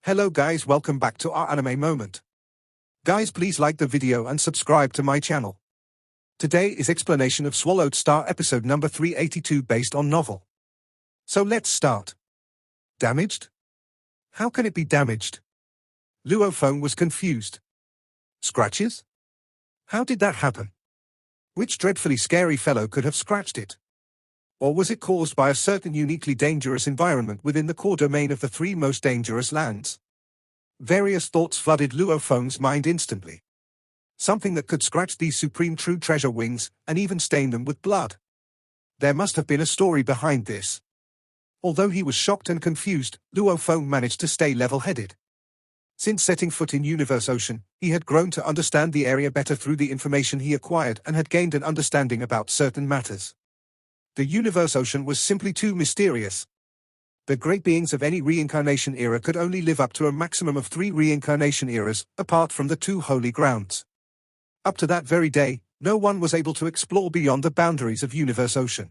Hello guys, welcome back to our anime moment. Guys, please like the video and subscribe to my channel. Today is explanation of Swallowed Star episode number 382 based on novel. So let's start. Damaged? How can it be damaged? Luo Feng was confused. Scratches? How did that happen? Which dreadfully scary fellow could have scratched it? Or was it caused by a certain uniquely dangerous environment within the core domain of the three most dangerous lands? Various thoughts flooded Luo Feng's mind instantly. Something that could scratch these supreme true treasure wings, and even stain them with blood. There must have been a story behind this. Although he was shocked and confused, Luo Feng managed to stay level-headed. Since setting foot in Universe Ocean, he had grown to understand the area better through the information he acquired and had gained an understanding about certain matters. The Universe Ocean was simply too mysterious. The great beings of any reincarnation era could only live up to a maximum of 3 reincarnation eras, apart from the 2 holy grounds. Up to that very day, no one was able to explore beyond the boundaries of Universe Ocean.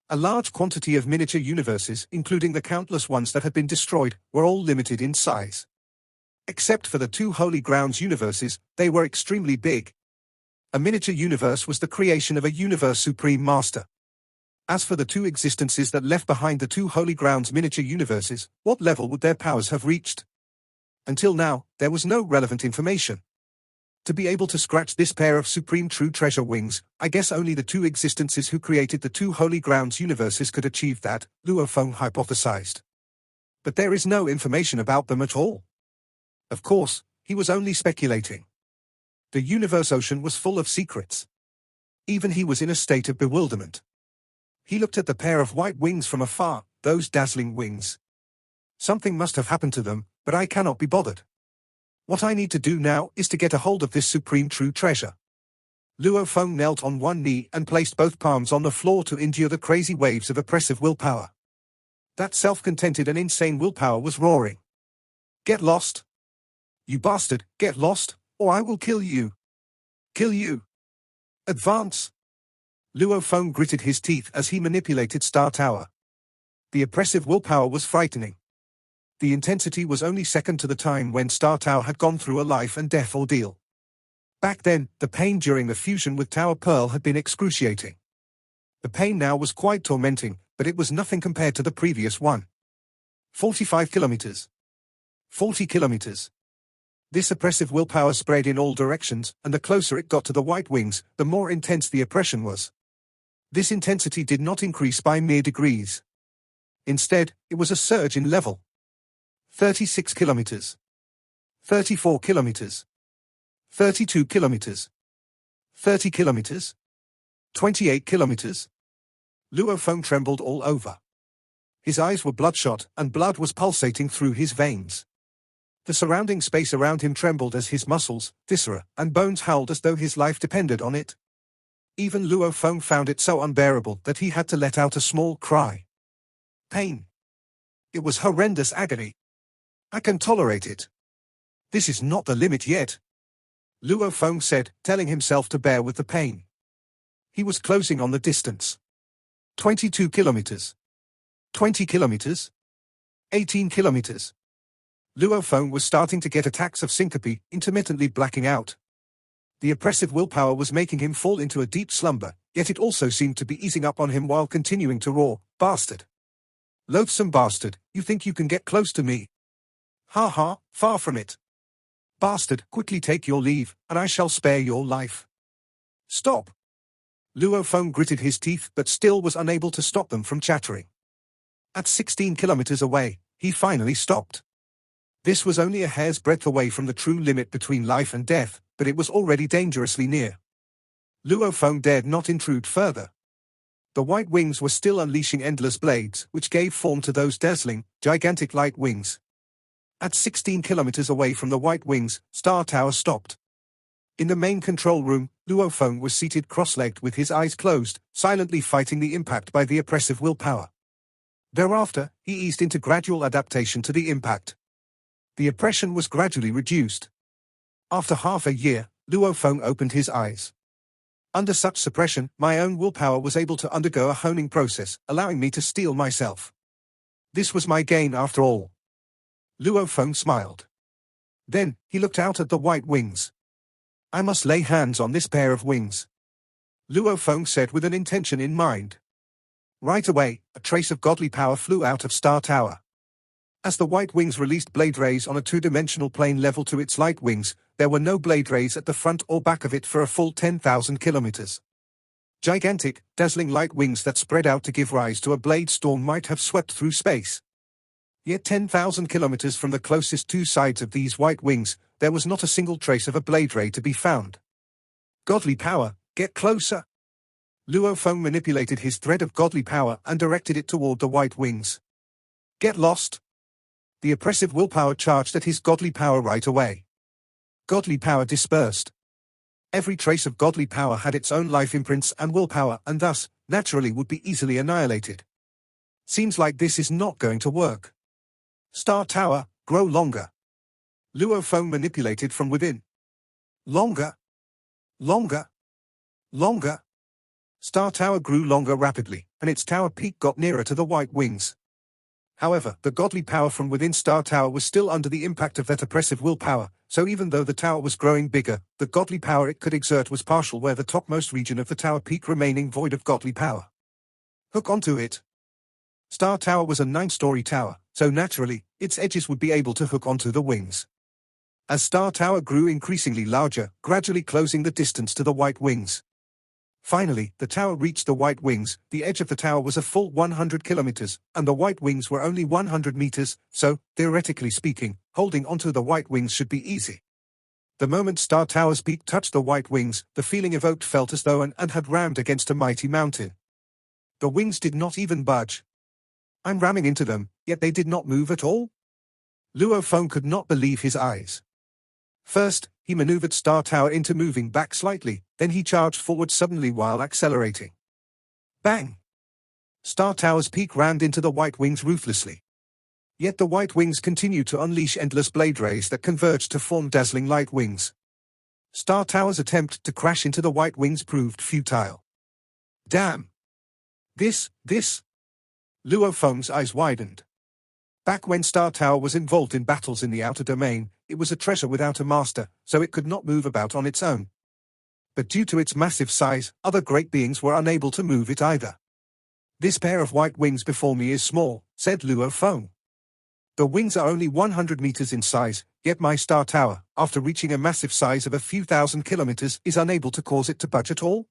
A large quantity of miniature universes, including the countless ones that had been destroyed, were all limited in size. Except for the 2 holy grounds universes, they were extremely big. A miniature universe was the creation of a universe supreme master. As for the 2 existences that left behind the 2 holy grounds miniature universes, what level would their powers have reached? Until now, there was no relevant information. To be able to scratch this pair of supreme true treasure wings, I guess only the 2 existences who created the 2 holy grounds universes could achieve that, Luo Feng hypothesized. But there is no information about them at all. Of course, he was only speculating. The Universe Ocean was full of secrets. Even he was in a state of bewilderment. He looked at the pair of white wings from afar, those dazzling wings. Something must have happened to them, but I cannot be bothered. What I need to do now is to get a hold of this supreme true treasure. Luo Feng knelt on one knee and placed both palms on the floor to endure the crazy waves of oppressive willpower. That self-contented and insane willpower was roaring. Get lost! You bastard, get lost, or I will kill you! Kill you! Advance! Luo Feng gritted his teeth as he manipulated Star Tower. The oppressive willpower was frightening. The intensity was only second to the time when Star Tower had gone through a life and death ordeal. Back then, the pain during the fusion with Tower Pearl had been excruciating. The pain now was quite tormenting, but it was nothing compared to the previous one. 45 kilometers. 40 kilometers. This oppressive willpower spread in all directions, and the closer it got to the white wings, the more intense the oppression was. This intensity did not increase by mere degrees. Instead, it was a surge in level. 36 kilometers. 34 kilometers. 32 kilometers. 30 kilometers. 28 kilometers. Luo Feng trembled all over. His eyes were bloodshot, and blood was pulsating through his veins. The surrounding space around him trembled as his muscles, viscera, and bones howled as though his life depended on it. Even Luo Feng found it so unbearable that he had to let out a small cry. Pain. It was horrendous agony. I can tolerate it. This is not the limit yet, Luo Feng said, telling himself to bear with the pain. He was closing on the distance. 22 kilometers. 20 kilometers. 18 kilometers. Luo Feng was starting to get attacks of syncope, intermittently blacking out. The oppressive willpower was making him fall into a deep slumber, yet it also seemed to be easing up on him while continuing to roar, "Bastard! Loathsome bastard, you think you can get close to me? Ha ha, far from it. Bastard, quickly take your leave, and I shall spare your life. Stop!" Luo Feng gritted his teeth but still was unable to stop them from chattering. At 16 kilometers away, he finally stopped. This was only a hair's breadth away from the true limit between life and death, but it was already dangerously near. Luo Feng dared not intrude further. The white wings were still unleashing endless blades, which gave form to those dazzling, gigantic light wings. At 16 kilometers away from the white wings, Star Tower stopped. In the main control room, Luo Feng was seated cross-legged with his eyes closed, silently fighting the impact by the oppressive willpower. Thereafter, he eased into gradual adaptation to the impact. The oppression was gradually reduced. After half a year, Luo Feng opened his eyes. Under such suppression, my own willpower was able to undergo a honing process, allowing me to steel myself. This was my gain after all. Luo Feng smiled. Then, he looked out at the white wings. I must lay hands on this pair of wings, Luo Feng said with an intention in mind. Right away, a trace of godly power flew out of Star Tower. As the white wings released blade rays on a two-dimensional plane level to its light wings, there were no blade rays at the front or back of it for a full 10,000 kilometers. Gigantic, dazzling light wings that spread out to give rise to a blade storm might have swept through space. Yet 10,000 kilometers from the closest two sides of these white wings, there was not a single trace of a blade ray to be found. Godly power, get closer. Luo Feng manipulated his thread of godly power and directed it toward the white wings. Get lost. The oppressive willpower charged at his godly power right away. Godly power dispersed. Every trace of godly power had its own life imprints and willpower and thus, naturally would be easily annihilated. Seems like this is not going to work. Star Tower, grow longer. Luo Feng manipulated from within. Longer. Longer. Longer. Star Tower grew longer rapidly, and its tower peak got nearer to the white wings. However, the godly power from within Star Tower was still under the impact of that oppressive willpower, so even though the tower was growing bigger, the godly power it could exert was partial where the topmost region of the tower peak remaining void of godly power. Hook onto it. Star Tower was a 9-story tower, so naturally, its edges would be able to hook onto the wings. As Star Tower grew increasingly larger, gradually closing the distance to the white wings. Finally, the tower reached the white wings. The edge of the tower was a full 100 kilometers, and the white wings were only 100 meters, so, theoretically speaking, holding onto the white wings should be easy. The moment Star Tower's peak touched the white wings, the feeling evoked felt as though an ant had rammed against a mighty mountain. The wings did not even budge. I'm ramming into them, yet they did not move at all? Luo Feng could not believe his eyes. First, he maneuvered Star Tower into moving back slightly, then he charged forward suddenly while accelerating. Bang! Star Tower's peak rammed into the white wings ruthlessly. Yet the white wings continued to unleash endless blade rays that converged to form dazzling light wings. Star Tower's attempt to crash into the white wings proved futile. Damn! This... Luo Feng's eyes widened. Back when Star Tower was involved in battles in the outer domain, it was a treasure without a master, so it could not move about on its own. But due to its massive size, other great beings were unable to move it either. This pair of white wings before me is small, said Luo Feng. The wings are only 100 meters in size, yet my Star Tower, after reaching a massive size of a few thousand kilometers, is unable to cause it to budge at all?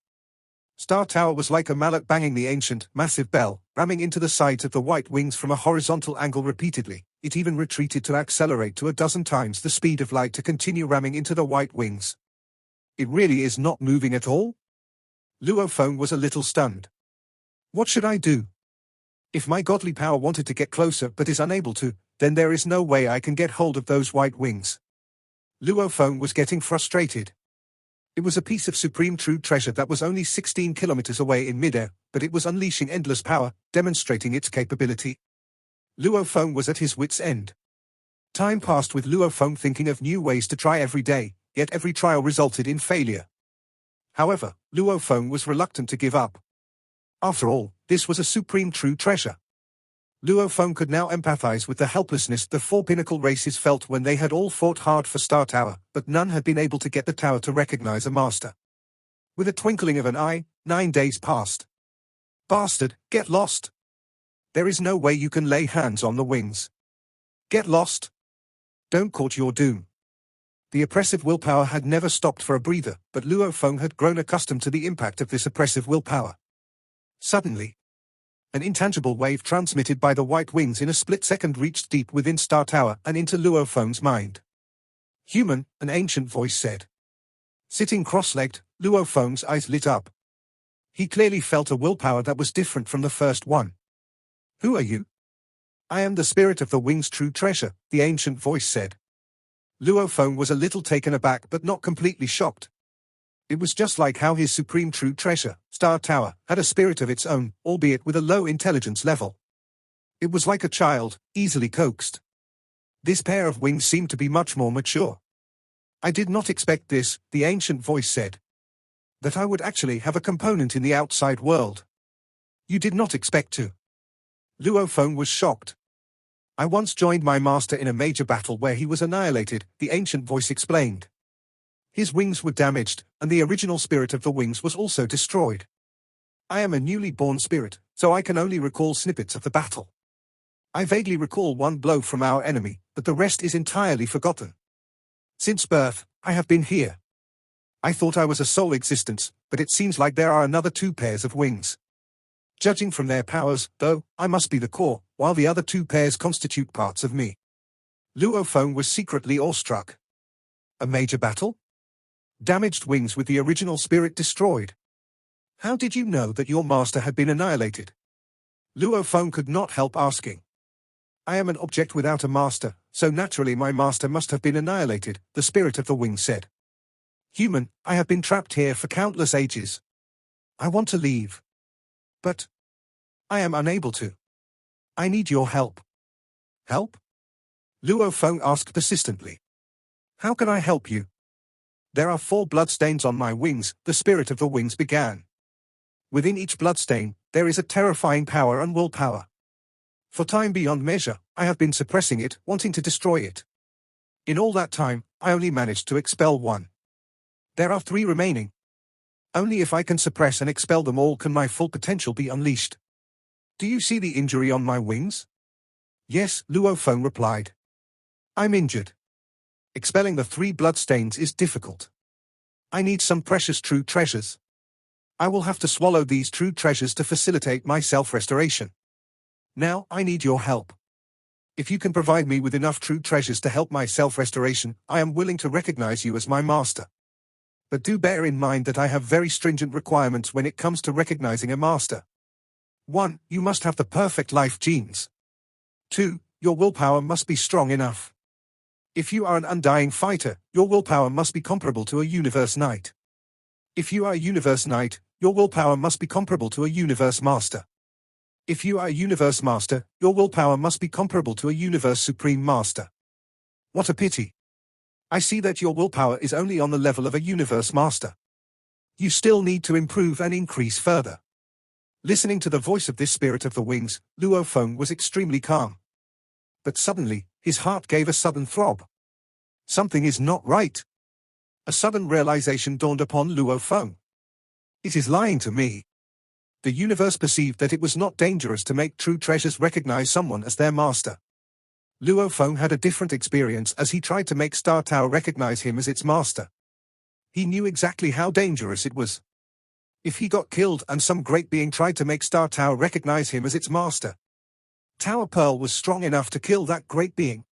Star Tower was like a mallet banging the ancient, massive bell, ramming into the sides of the white wings from a horizontal angle repeatedly. It even retreated to accelerate to 12 times the speed of light to continue ramming into the white wings. It really is not moving at all? Luo Feng was a little stunned. What should I do? If my godly power wanted to get closer but is unable to, then there is no way I can get hold of those white wings. Luo Feng was getting frustrated. It was a piece of supreme true treasure that was only 16 kilometers away in midair, but it was unleashing endless power, demonstrating its capability. Luo Feng was at his wit's end. Time passed with Luo Feng thinking of new ways to try every day, yet every trial resulted in failure. However, Luo Feng was reluctant to give up. After all, this was a supreme true treasure. Luo Feng could now empathize with the helplessness the 4 pinnacle races felt when they had all fought hard for Star Tower, but none had been able to get the tower to recognize a master. With a twinkling of an eye, 9 days passed. Bastard, get lost! There is no way you can lay hands on the wings. Get lost! Don't court your doom. The oppressive willpower had never stopped for a breather, but Luo Feng had grown accustomed to the impact of this oppressive willpower. Suddenly, an intangible wave transmitted by the white wings in a split second reached deep within Star Tower and into Luo Feng's mind. Human, an ancient voice said. Sitting cross-legged, Luo Feng's eyes lit up. He clearly felt a willpower that was different from the first one. Who are you? I am the spirit of the wing's true treasure, the ancient voice said. Luo Feng was a little taken aback but not completely shocked. It was just like how his supreme true treasure, Star Tower, had a spirit of its own, albeit with a low intelligence level. It was like a child, easily coaxed. This pair of wings seemed to be much more mature. I did not expect this, the ancient voice said. That I would actually have a component in the outside world. You did not expect to. Luo Feng was shocked. I once joined my master in a major battle where he was annihilated, the ancient voice explained. His wings were damaged, and the original spirit of the wings was also destroyed. I am a newly born spirit, so I can only recall snippets of the battle. I vaguely recall one blow from our enemy, but the rest is entirely forgotten. Since birth, I have been here. I thought I was a sole existence, but it seems like there are another 2 pairs of wings. Judging from their powers, though, I must be the core, while the other 2 pairs constitute parts of me. Luo Feng was secretly awestruck. A major battle? Damaged wings with the original spirit destroyed. How did you know that your master had been annihilated? Luo Feng could not help asking. I am an object without a master, so naturally my master must have been annihilated, the spirit of the wing said. Human, I have been trapped here for countless ages. I want to leave. But I am unable to. I need your help. Help? Luo Feng asked persistently. How can I help you? There are 4 bloodstains on my wings, the spirit of the wings began. Within each bloodstain, there is a terrifying power and willpower. For time beyond measure, I have been suppressing it, wanting to destroy it. In all that time, I only managed to expel 1. There are 3 remaining. Only if I can suppress and expel them all can my full potential be unleashed. Do you see the injury on my wings? Yes, Luo Feng replied. I'm injured. Expelling the 3 bloodstains is difficult. I need some precious true treasures. I will have to swallow these true treasures to facilitate my self-restoration. Now, I need your help. If you can provide me with enough true treasures to help my self-restoration, I am willing to recognize you as my master. But do bear in mind that I have very stringent requirements when it comes to recognizing a master. 1. You must have the perfect life genes. 2. Your willpower must be strong enough. If you are an undying fighter, your willpower must be comparable to a universe knight. If you are a universe knight, your willpower must be comparable to a universe master. If you are a universe master, your willpower must be comparable to a universe supreme master. What a pity. I see that your willpower is only on the level of a universe master. You still need to improve and increase further. Listening to the voice of this spirit of the wings, Luo Feng was extremely calm. But suddenly, his heart gave a sudden throb. Something is not right. A sudden realization dawned upon Luo Feng. It is lying to me. The universe perceived that it was not dangerous to make true treasures recognize someone as their master. Luo Feng had a different experience as he tried to make Star Tower recognize him as its master. He knew exactly how dangerous it was. If he got killed and some great being tried to make Star Tower recognize him as its master, Tower Pearl was strong enough to kill that great being.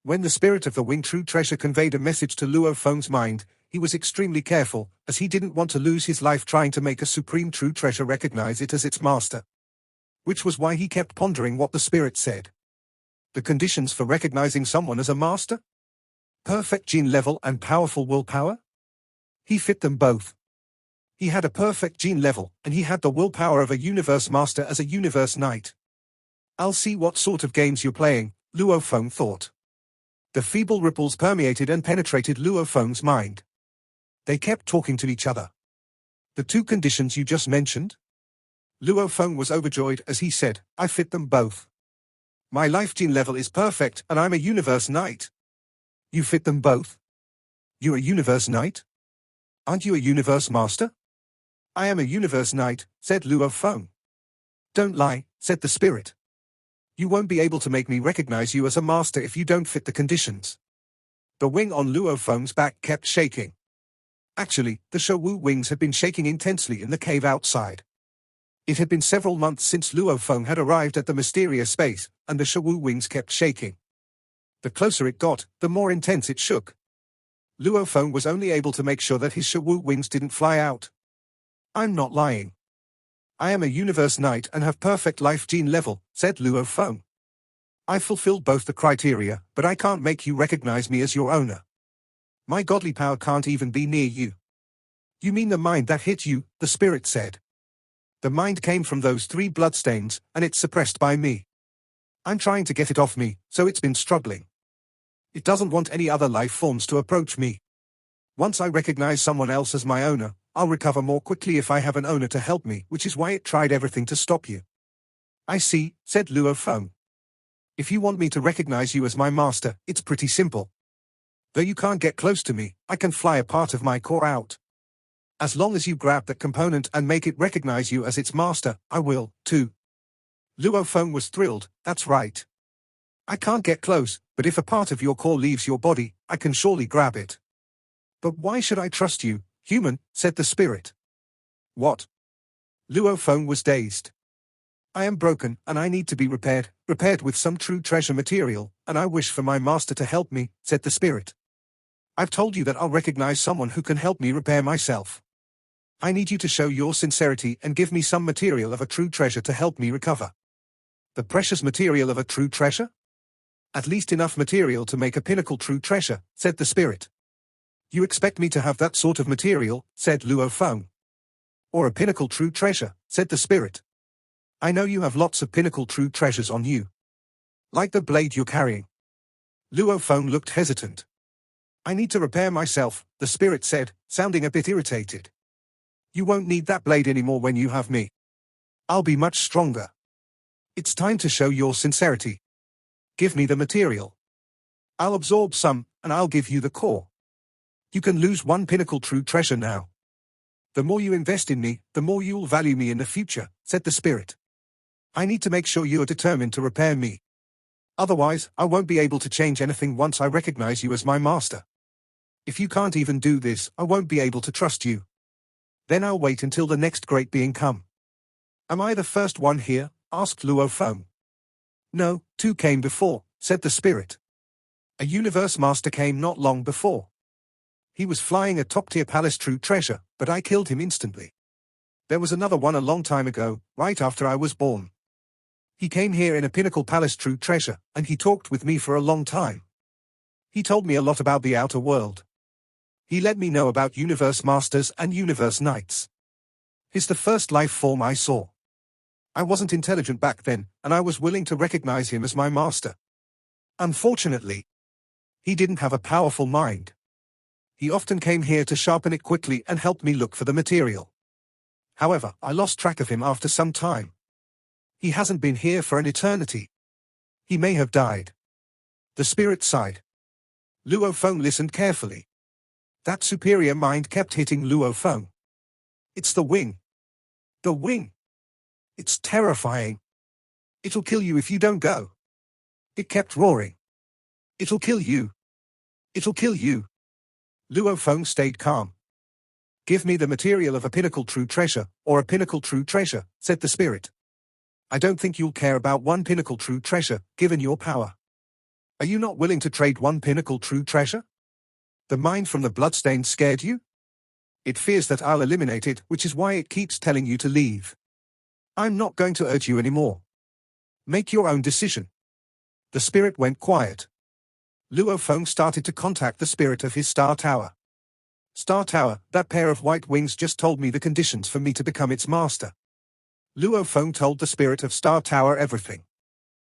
When the spirit of the wing true treasure conveyed a message to Luo Feng's mind, he was extremely careful, as he didn't want to lose his life trying to make a supreme true treasure recognize it as its master. Which was why he kept pondering what the spirit said. The conditions for recognizing someone as a master? Perfect gene level and powerful willpower? He fit them both. He had a perfect gene level, and he had the willpower of a universe master as a universe knight. I'll see what sort of games you're playing, Luo Feng thought. The feeble ripples permeated and penetrated Luo Feng's mind. They kept talking to each other. The 2 conditions you just mentioned? Luo Feng was overjoyed as he said, I fit them both. My life gene level is perfect and I'm a universe knight. You fit them both? You're a universe knight? Aren't you a universe master? I am a universe knight, said Luo Feng. Don't lie, said the spirit. You won't be able to make me recognize you as a master if you don't fit the conditions. The wing on Luo Feng's back kept shaking. Actually, the Shouwu wings had been shaking intensely in the cave outside. It had been several months since Luo Feng had arrived at the mysterious space, and the Shouwu wings kept shaking. The closer it got, the more intense it shook. Luo Feng was only able to make sure that his Shouwu wings didn't fly out. I'm not lying. I am a universe knight and have perfect life gene level, said Luo Feng. I fulfilled both the criteria, but I can't make you recognize me as your owner. My godly power can't even be near you. You mean the mind that hit you, the spirit said. The mind came from those 3 bloodstains, and it's suppressed by me. I'm trying to get it off me, so it's been struggling. It doesn't want any other life forms to approach me. Once I recognize someone else as my owner, I'll recover more quickly if I have an owner to help me, which is why it tried everything to stop you. I see, said Luo Feng. If you want me to recognize you as my master, it's pretty simple. Though you can't get close to me, I can fly a part of my core out. As long as you grab that component and make it recognize you as its master, I will, too. Luo Feng was thrilled. That's right. I can't get close, but if a part of your core leaves your body, I can surely grab it. But why should I trust you, human? Said the spirit. What? Luo Feng was dazed. I am broken, and I need to be repaired with some true treasure material, and I wish for my master to help me, said the spirit. I've told you that I'll recognize someone who can help me repair myself. I need you to show your sincerity and give me some material of a true treasure to help me recover. The precious material of a true treasure? At least enough material to make a pinnacle true treasure, said the spirit. You expect me to have that sort of material, said Luo Feng. Or a pinnacle true treasure, said the spirit. I know you have lots of pinnacle true treasures on you. Like the blade you're carrying. Luo Feng looked hesitant. I need to repair myself, the spirit said, sounding a bit irritated. You won't need that blade anymore when you have me. I'll be much stronger. It's time to show your sincerity. Give me the material. I'll absorb some, and I'll give you the core. You can lose one pinnacle true treasure now. The more you invest in me, the more you'll value me in the future, said the spirit. I need to make sure you are determined to repair me. Otherwise, I won't be able to change anything once I recognize you as my master. If you can't even do this, I won't be able to trust you. Then I'll wait until the next great being come. Am I the first one here? Asked Luo Feng. No, two came before, said the spirit. A universe master came not long before. He was flying a top-tier palace true treasure, but I killed him instantly. There was another one a long time ago, right after I was born. He came here in a pinnacle palace true treasure, and he talked with me for a long time. He told me a lot about the outer world. He let me know about universe masters and universe knights. He's the first life form I saw. I wasn't intelligent back then, and I was willing to recognize him as my master. Unfortunately, he didn't have a powerful mind. He often came here to sharpen it quickly and help me look for the material. However, I lost track of him after some time. He hasn't been here for an eternity. He may have died. The spirit sighed. Luo Feng listened carefully. That superior mind kept hitting Luo Feng. It's the wing. The wing. It's terrifying. It'll kill you if you don't go. It kept roaring. It'll kill you. It'll kill you. Luo Feng stayed calm. Give me the material of a pinnacle true treasure, or a pinnacle true treasure, said the spirit. I don't think you'll care about one pinnacle true treasure, given your power. Are you not willing to trade one pinnacle true treasure? The mind from the bloodstain scared you? It fears that I'll eliminate it, which is why it keeps telling you to leave. I'm not going to urge you anymore. Make your own decision. The spirit went quiet. Luo Feng started to contact the spirit of his Star Tower. Star Tower, that pair of white wings just told me the conditions for me to become its master. Luo Feng told the spirit of Star Tower everything.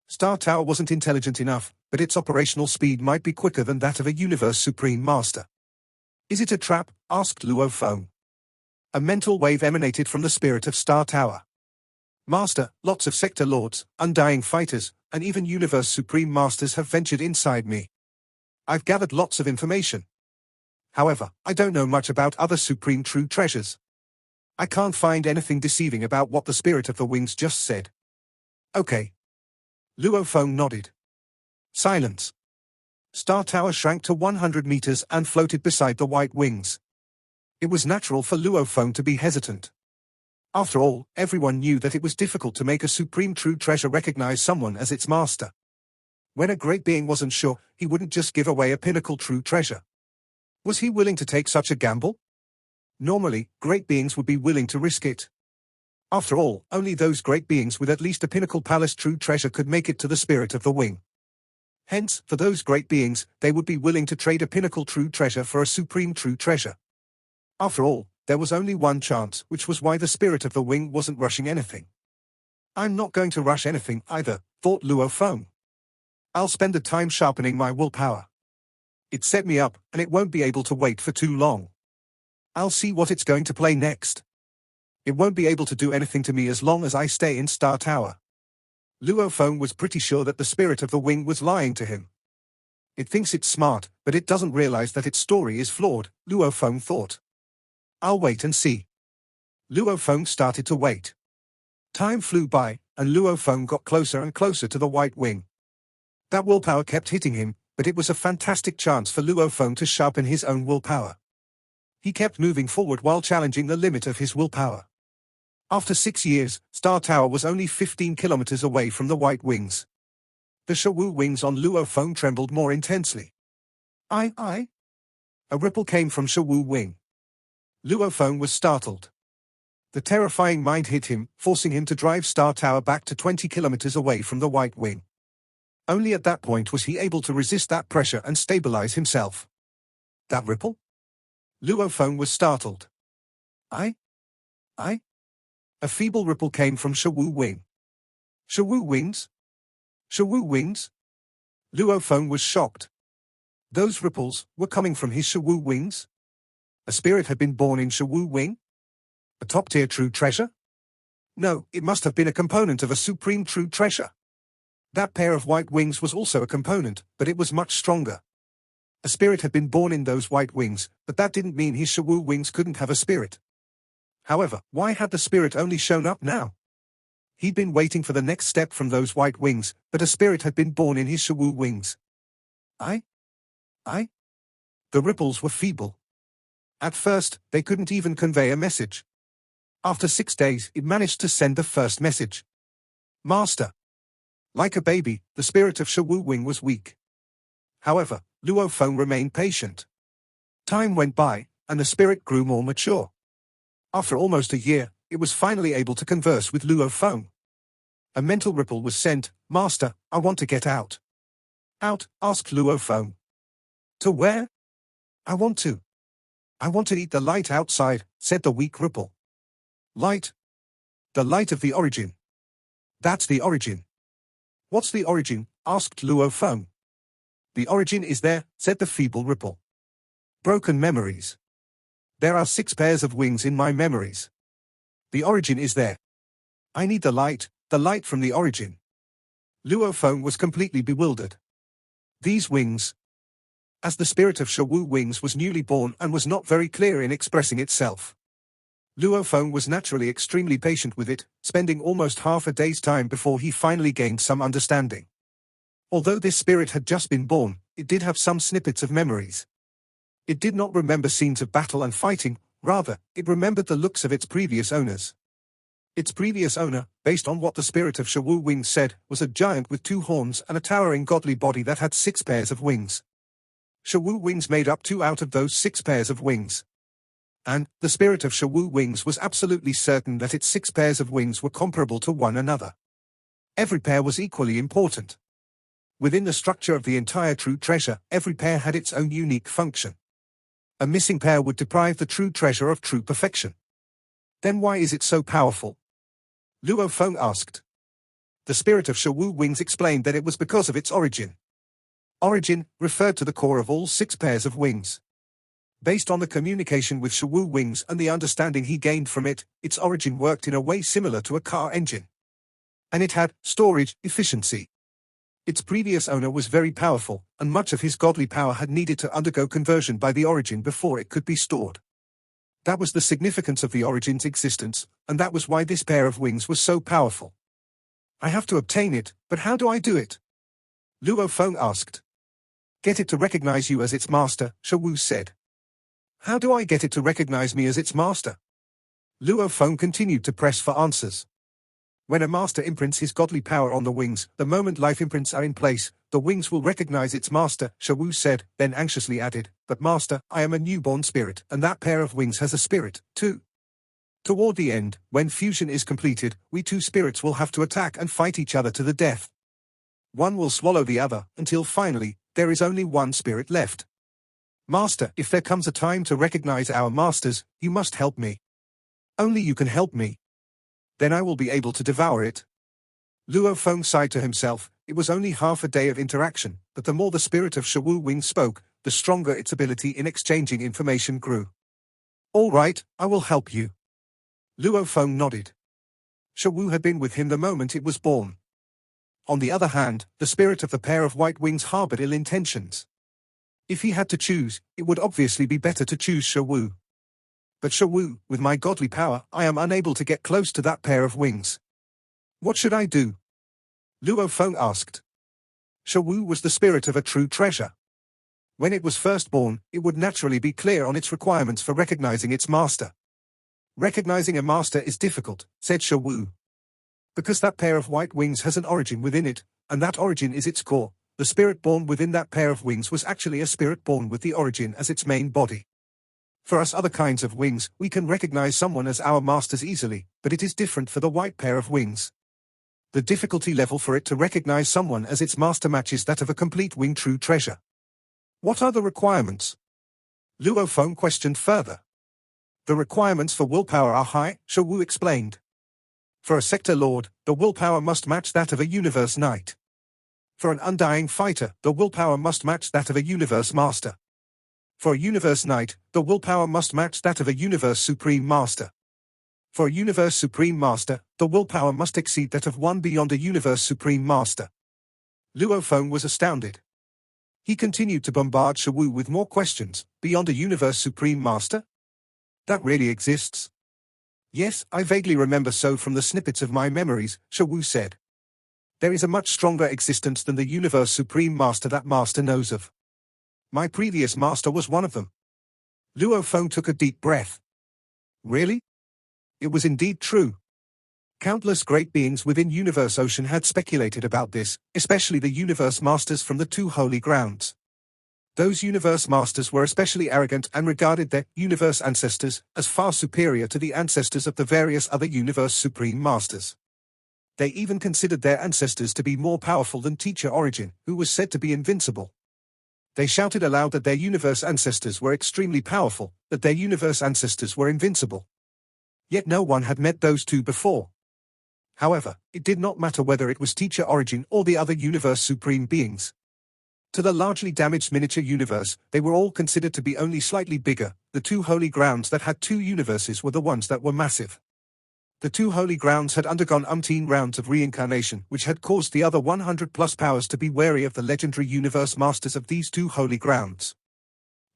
Star Tower wasn't intelligent enough, but its operational speed might be quicker than that of a Universe Supreme Master. Is it a trap? Asked Luo Feng. A mental wave emanated from the spirit of Star Tower. Master, lots of sector lords, undying fighters, and even Universe Supreme Masters have ventured inside me. I've gathered lots of information. However, I don't know much about other Supreme True Treasures. I can't find anything deceiving about what the spirit of the wings just said. Okay. Luo Feng nodded. Silence. Star Tower shrank to 100 meters and floated beside the white wings. It was natural for Luo Feng to be hesitant. After all, everyone knew that it was difficult to make a supreme true treasure recognize someone as its master. When a great being wasn't sure, he wouldn't just give away a pinnacle true treasure. Was he willing to take such a gamble? Normally, great beings would be willing to risk it. After all, only those great beings with at least a pinnacle palace true treasure could make it to the spirit of the wing. Hence, for those great beings, they would be willing to trade a pinnacle true treasure for a supreme true treasure. After all, there was only one chance, which was why the spirit of the wing wasn't rushing anything. I'm not going to rush anything either, thought Luo Feng. I'll spend the time sharpening my willpower. It set me up, and it won't be able to wait for too long. I'll see what it's going to play next. It won't be able to do anything to me as long as I stay in Star Tower. Luo Feng was pretty sure that the spirit of the wing was lying to him. It thinks it's smart, but it doesn't realize that its story is flawed, Luo Feng thought. I'll wait and see. Luo Feng started to wait. Time flew by, and Luo Feng got closer and closer to the white wing. That willpower kept hitting him, but it was a fantastic chance for Luo Feng to sharpen his own willpower. He kept moving forward while challenging the limit of his willpower. After 6 years, Star Tower was only 15 kilometers away from the white wings. The Shawu wings on Luo Feng trembled more intensely. I. A ripple came from Shawu wing. Luo Feng was startled. The terrifying mind hit him, forcing him to drive Star Tower back to 20 kilometers away from the white wing. Only at that point was he able to resist that pressure and stabilize himself. That ripple? Luo Feng was startled. I? A feeble ripple came from Shawu wing. Shawu wings? Shawu wings? Luo Feng was shocked. Those ripples were coming from his Shawu wings? A spirit had been born in Shawu wing? A top-tier true treasure? No, it must have been a component of a supreme true treasure. That pair of white wings was also a component, but it was much stronger. A spirit had been born in those white wings, but that didn't mean his Shawu wings couldn't have a spirit. However, why had the spirit only shown up now? He'd been waiting for the next step from those white wings, but a spirit had been born in his Shawu wings. I? The ripples were feeble. At first, they couldn't even convey a message. After 6 days, it managed to send the first message. Master. Like a baby, the spirit of Shawu wing was weak. However, Luo Feng remained patient. Time went by, and the spirit grew more mature. After almost a year, it was finally able to converse with Luo Feng. A mental ripple was sent. Master, I want to get out. Out? Asked Luo Feng. To where? I want to eat the light outside, said the weak ripple. Light? The light of the origin. That's the origin. What's the origin? Asked Luo Feng. The origin is there, said the feeble ripple. Broken memories. There are 6 pairs of wings in my memories. The origin is there. I need the light from the origin. Luo Feng was completely bewildered. These wings. As the spirit of Shawu wings was newly born and was not very clear in expressing itself. Luo Feng was naturally extremely patient with it, spending almost half a day's time before he finally gained some understanding. Although this spirit had just been born, it did have some snippets of memories. It did not remember scenes of battle and fighting, rather, it remembered the looks of its previous owners. Its previous owner, based on what the spirit of Shawu wings said, was a giant with 2 horns and a towering godly body that had 6 pairs of wings. Shawu wings made up 2 out of those 6 pairs of wings. And, the spirit of Shawu wings was absolutely certain that its 6 pairs of wings were comparable to one another. Every pair was equally important. Within the structure of the entire true treasure, every pair had its own unique function. A missing pair would deprive the true treasure of true perfection. Then why is it so powerful? Luo Feng asked. The spirit of Shawu wings explained that it was because of its origin. Origin referred to the core of all 6 pairs of wings. Based on the communication with Shawu wings and the understanding he gained from it, its origin worked in a way similar to a car engine. And it had storage efficiency. Its previous owner was very powerful, and much of his godly power had needed to undergo conversion by the origin before it could be stored. That was the significance of the origin's existence, and that was why this pair of wings was so powerful. I have to obtain it, but how do I do it? Luo Feng asked. Get it to recognize you as its master, Shawu said. How do I get it to recognize me as its master? Luo Feng continued to press for answers. When a master imprints his godly power on the wings, the moment life imprints are in place, the wings will recognize its master, Shawu said, then anxiously added, but master, I am a newborn spirit, and that pair of wings has a spirit, too. Toward the end, when fusion is completed, we 2 spirits will have to attack and fight each other to the death. One will swallow the other, until finally, there is only one spirit left. Master, if there comes a time to recognize our masters, you must help me. Only you can help me. Then I will be able to devour it. Luo Feng sighed to himself. It was only half a day of interaction, but the more the spirit of Shawu wing spoke, the stronger its ability in exchanging information grew. All right, I will help you. Luo Feng nodded. Shawu had been with him the moment it was born. On the other hand, the spirit of the pair of white wings harbored ill intentions. If he had to choose, it would obviously be better to choose Shawu. But Shawu, with my godly power, I am unable to get close to that pair of wings. What should I do? Luo Feng asked. Shawu was the spirit of a true treasure. When it was first born, it would naturally be clear on its requirements for recognizing its master. Recognizing a master is difficult, said Shawu. Because that pair of white wings has an origin within it, and that origin is its core, the spirit born within that pair of wings was actually a spirit born with the origin as its main body. For us other kinds of wings, we can recognize someone as our masters easily, but it is different for the white pair of wings. The difficulty level for it to recognize someone as its master matches that of a complete wing true treasure. What are the requirements? Luo Feng questioned further. The requirements for willpower are high, Shawu explained. For a sector lord, the willpower must match that of a universe knight. For an undying fighter, the willpower must match that of a universe master. For a universe knight, the willpower must match that of a universe supreme master. For a universe supreme master, the willpower must exceed that of one beyond a universe supreme master. Luo Feng was astounded. He continued to bombard Shawu with more questions. Beyond a universe supreme master? That really exists? Yes, I vaguely remember so from the snippets of my memories, Shawu said. There is a much stronger existence than the universe supreme master that master knows of. My previous master was one of them. Luo Feng took a deep breath. Really? It was indeed true. Countless great beings within Universe Ocean had speculated about this, especially the universe masters from the two holy grounds. Those universe masters were especially arrogant and regarded their universe ancestors as far superior to the ancestors of the various other universe supreme masters. They even considered their ancestors to be more powerful than Teacher Origin, who was said to be invincible. They shouted aloud that their universe ancestors were extremely powerful, that their universe ancestors were invincible. Yet no one had met those two before. However, it did not matter whether it was Teacher Origin or the other universe supreme beings. To the largely damaged miniature universe, they were all considered to be only slightly bigger. The two holy grounds that had two universes were the ones that were massive. The two holy grounds had undergone umpteen rounds of reincarnation, which had caused the other 100+ powers to be wary of the legendary universe masters of these two holy grounds.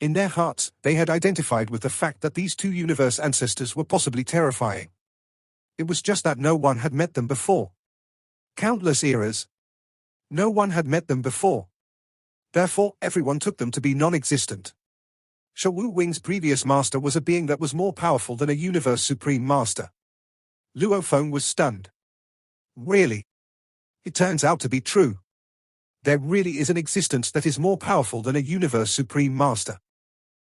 In their hearts, they had identified with the fact that these two universe ancestors were possibly terrifying. It was just that no one had met them before. Countless eras. No one had met them before. Therefore, everyone took them to be non-existent. Shawu Wing's previous master was a being that was more powerful than a universe supreme master. Luo Feng was stunned. Really? It turns out to be true. There really is an existence that is more powerful than a universe supreme master.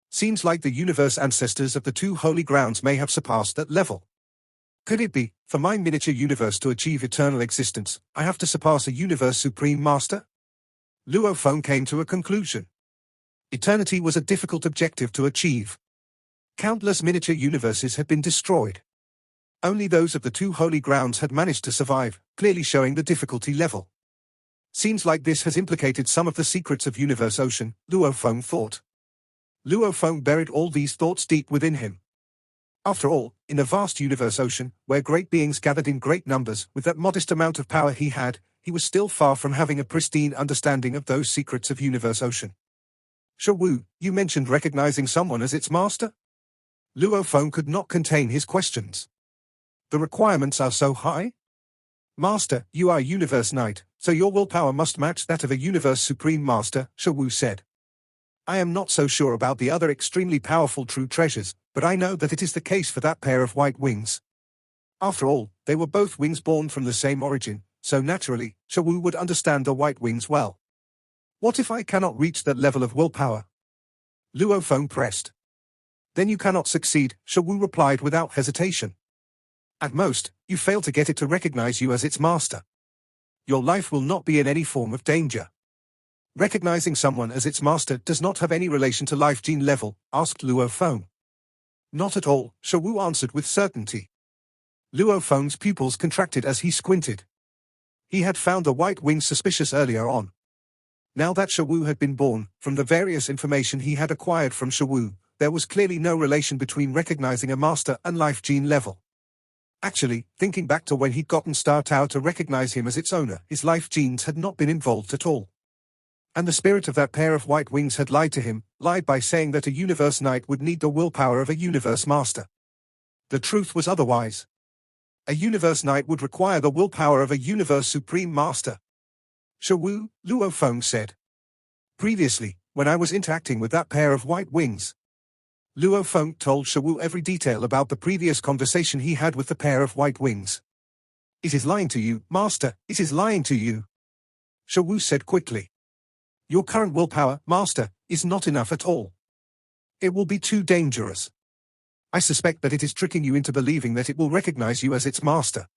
Seems like the universe ancestors of the two holy grounds may have surpassed that level. Could it be, for my miniature universe to achieve eternal existence, I have to surpass a universe supreme master? Luo Feng came to a conclusion. Eternity was a difficult objective to achieve. Countless miniature universes had been destroyed. Only those of the two holy grounds had managed to survive, clearly showing the difficulty level. Seems like this has implicated some of the secrets of Universe Ocean, Luo Feng thought. Luo Feng buried all these thoughts deep within him. After all, in a vast Universe Ocean, where great beings gathered in great numbers, with that modest amount of power he had, he was still far from having a pristine understanding of those secrets of Universe Ocean. Shawu, you mentioned recognizing someone as its master? Luo Feng could not contain his questions. The requirements are so high? Master, you are a Universe Knight, so your willpower must match that of a Universe Supreme Master, Shawu said. I am not so sure about the other extremely powerful true treasures, but I know that it is the case for that pair of white wings. After all, they were both wings born from the same origin, so naturally, Shawu would understand the white wings well. What if I cannot reach that level of willpower? Luo Feng pressed. Then you cannot succeed, Shawu replied without hesitation. At most, you fail to get it to recognize you as its master. Your life will not be in any form of danger. Recognizing someone as its master does not have any relation to life gene level, asked Luo Feng. Not at all, Shawu answered with certainty. Luo Feng's pupils contracted as he squinted. He had found the white wings suspicious earlier on. Now that Shawu had been born, from the various information he had acquired from Shawu, there was clearly no relation between recognizing a master and life gene level. Actually, thinking back to when he'd gotten Star Tower to recognize him as its owner, his life genes had not been involved at all. And the spirit of that pair of white wings had lied to him, lied by saying that a universe knight would need the willpower of a universe master. The truth was otherwise. A universe knight would require the willpower of a universe supreme master. Shawu, Luo Feng said. Previously, when I was interacting with that pair of white wings, Luo Feng told Shawu every detail about the previous conversation he had with the pair of white wings. It is lying to you, master, it is lying to you. Shawu said quickly. Your current willpower, master, is not enough at all. It will be too dangerous. I suspect that it is tricking you into believing that it will recognize you as its master.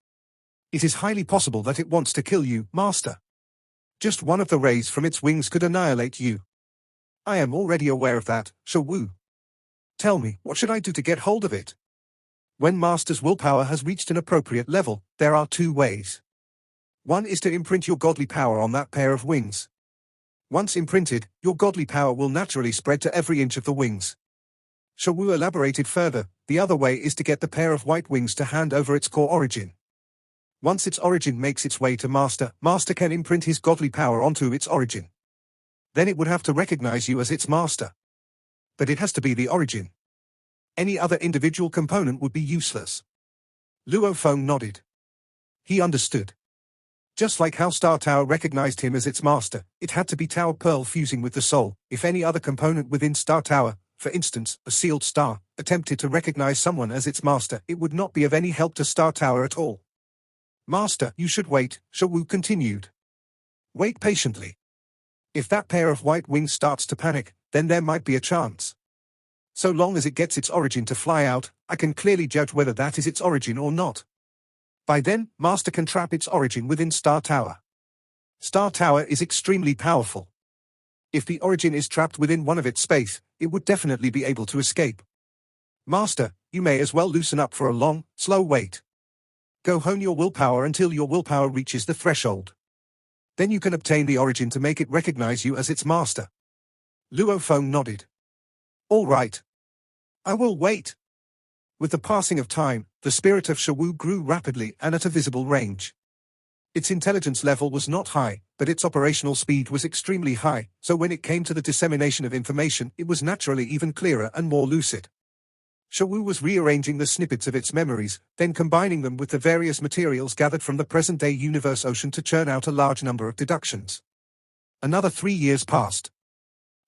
It is highly possible that it wants to kill you, master. Just one of the rays from its wings could annihilate you. I am already aware of that, Shawu. Tell me, what should I do to get hold of it? When master's willpower has reached an appropriate level, there are two ways. One is to imprint your godly power on that pair of wings. Once imprinted, your godly power will naturally spread to every inch of the wings. Shawu elaborated further, the other way is to get the pair of white wings to hand over its core origin. Once its origin makes its way to master, master can imprint his godly power onto its origin. Then it would have to recognize you as its master. But it has to be the origin. Any other individual component would be useless. Luo Feng nodded. He understood. Just like how Star Tower recognized him as its master, it had to be Tower Pearl fusing with the soul. If any other component within Star Tower, for instance, a sealed star, attempted to recognize someone as its master, it would not be of any help to Star Tower at all. Master, you should wait, Shawu continued. Wait patiently. If that pair of white wings starts to panic, then there might be a chance. So long as it gets its origin to fly out, I can clearly judge whether that is its origin or not. By then, Master can trap its origin within Star Tower. Star Tower is extremely powerful. If the origin is trapped within one of its space, it would definitely be able to escape. Master, you may as well loosen up for a long, slow wait. Go hone your willpower until your willpower reaches the threshold. Then you can obtain the origin to make it recognize you as its master. Luo Feng nodded. All right. I will wait. With the passing of time, the spirit of Shawu grew rapidly and at a visible range. Its intelligence level was not high, but its operational speed was extremely high, so when it came to the dissemination of information, it was naturally even clearer and more lucid. Shawu was rearranging the snippets of its memories, then combining them with the various materials gathered from the present-day universe ocean to churn out a large number of deductions. Another 3 years passed.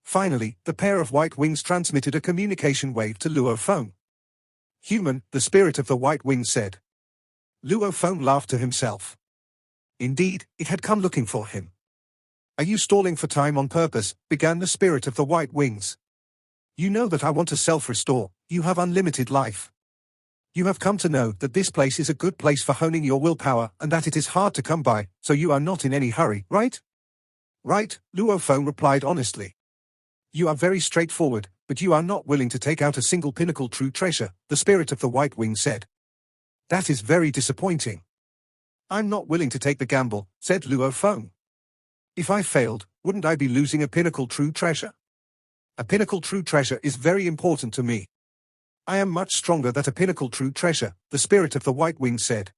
Finally, the pair of white wings transmitted a communication wave to Luo Feng. Human, the spirit of the white wings said. Luo Feng laughed to himself. Indeed, it had come looking for him. Are you stalling for time on purpose? Began the spirit of the white wings. You know that I want to self-restore. You have unlimited life. You have come to know that this place is a good place for honing your willpower and that it is hard to come by, so you are not in any hurry, right? Right, Luo Feng replied honestly. You are very straightforward, but you are not willing to take out a single pinnacle true treasure, the spirit of the white wing said. That is very disappointing. I'm not willing to take the gamble, said Luo Feng. If I failed, wouldn't I be losing a pinnacle true treasure? A pinnacle true treasure is very important to me. I am much stronger than a pinnacle true treasure, the spirit of the white wing said.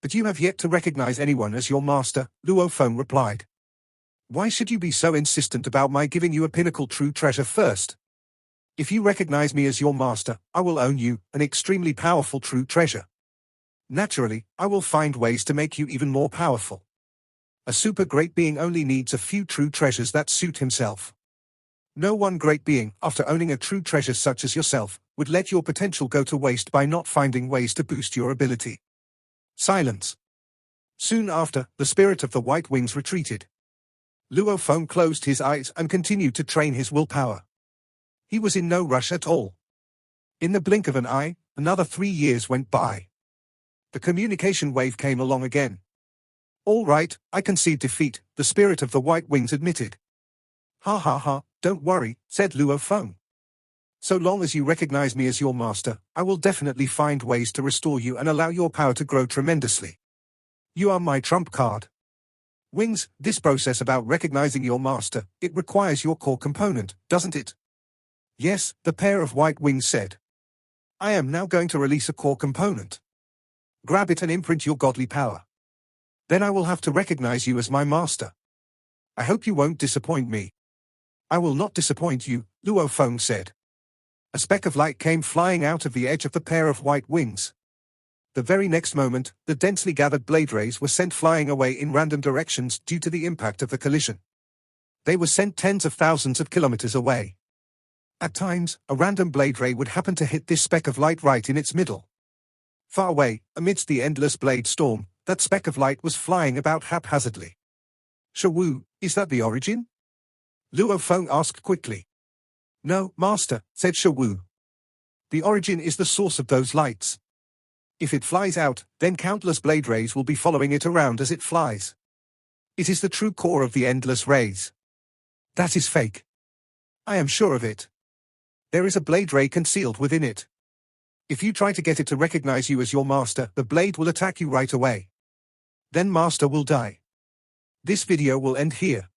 But you have yet to recognize anyone as your master, Luo Feng replied. Why should you be so insistent about my giving you a pinnacle true treasure first? If you recognize me as your master, I will own you, an extremely powerful true treasure. Naturally, I will find ways to make you even more powerful. A super great being only needs a few true treasures that suit himself. No one great being, after owning a true treasure such as yourself, would let your potential go to waste by not finding ways to boost your ability. Silence. Soon after, the spirit of the white wings retreated. Luo Feng closed his eyes and continued to train his willpower. He was in no rush at all. In the blink of an eye, another 3 years went by. The communication wave came along again. All right, I concede defeat, the spirit of the white wings admitted. Ha ha ha, don't worry, said Luo Feng. So long as you recognize me as your master, I will definitely find ways to restore you and allow your power to grow tremendously. You are my trump card. Wings, this process about recognizing your master, it requires your core component, doesn't it? Yes, the pair of white wings said. I am now going to release a core component. Grab it and imprint your godly power. Then I will have to recognize you as my master. I hope you won't disappoint me. I will not disappoint you, Luo Feng said. A speck of light came flying out of the edge of the pair of white wings. The very next moment, the densely gathered blade rays were sent flying away in random directions due to the impact of the collision. They were sent tens of thousands of kilometers away. At times, a random blade ray would happen to hit this speck of light right in its middle. Far away, amidst the endless blade storm, that speck of light was flying about haphazardly. Shawu, is that the origin? Luo Feng asked quickly. No, master, said Shawu. The origin is the source of those lights. If it flies out, then countless blade rays will be following it around as it flies. It is the true core of the endless rays. That is fake. I am sure of it. There is a blade ray concealed within it. If you try to get it to recognize you as your master, the blade will attack you right away. Then master will die. This video will end here.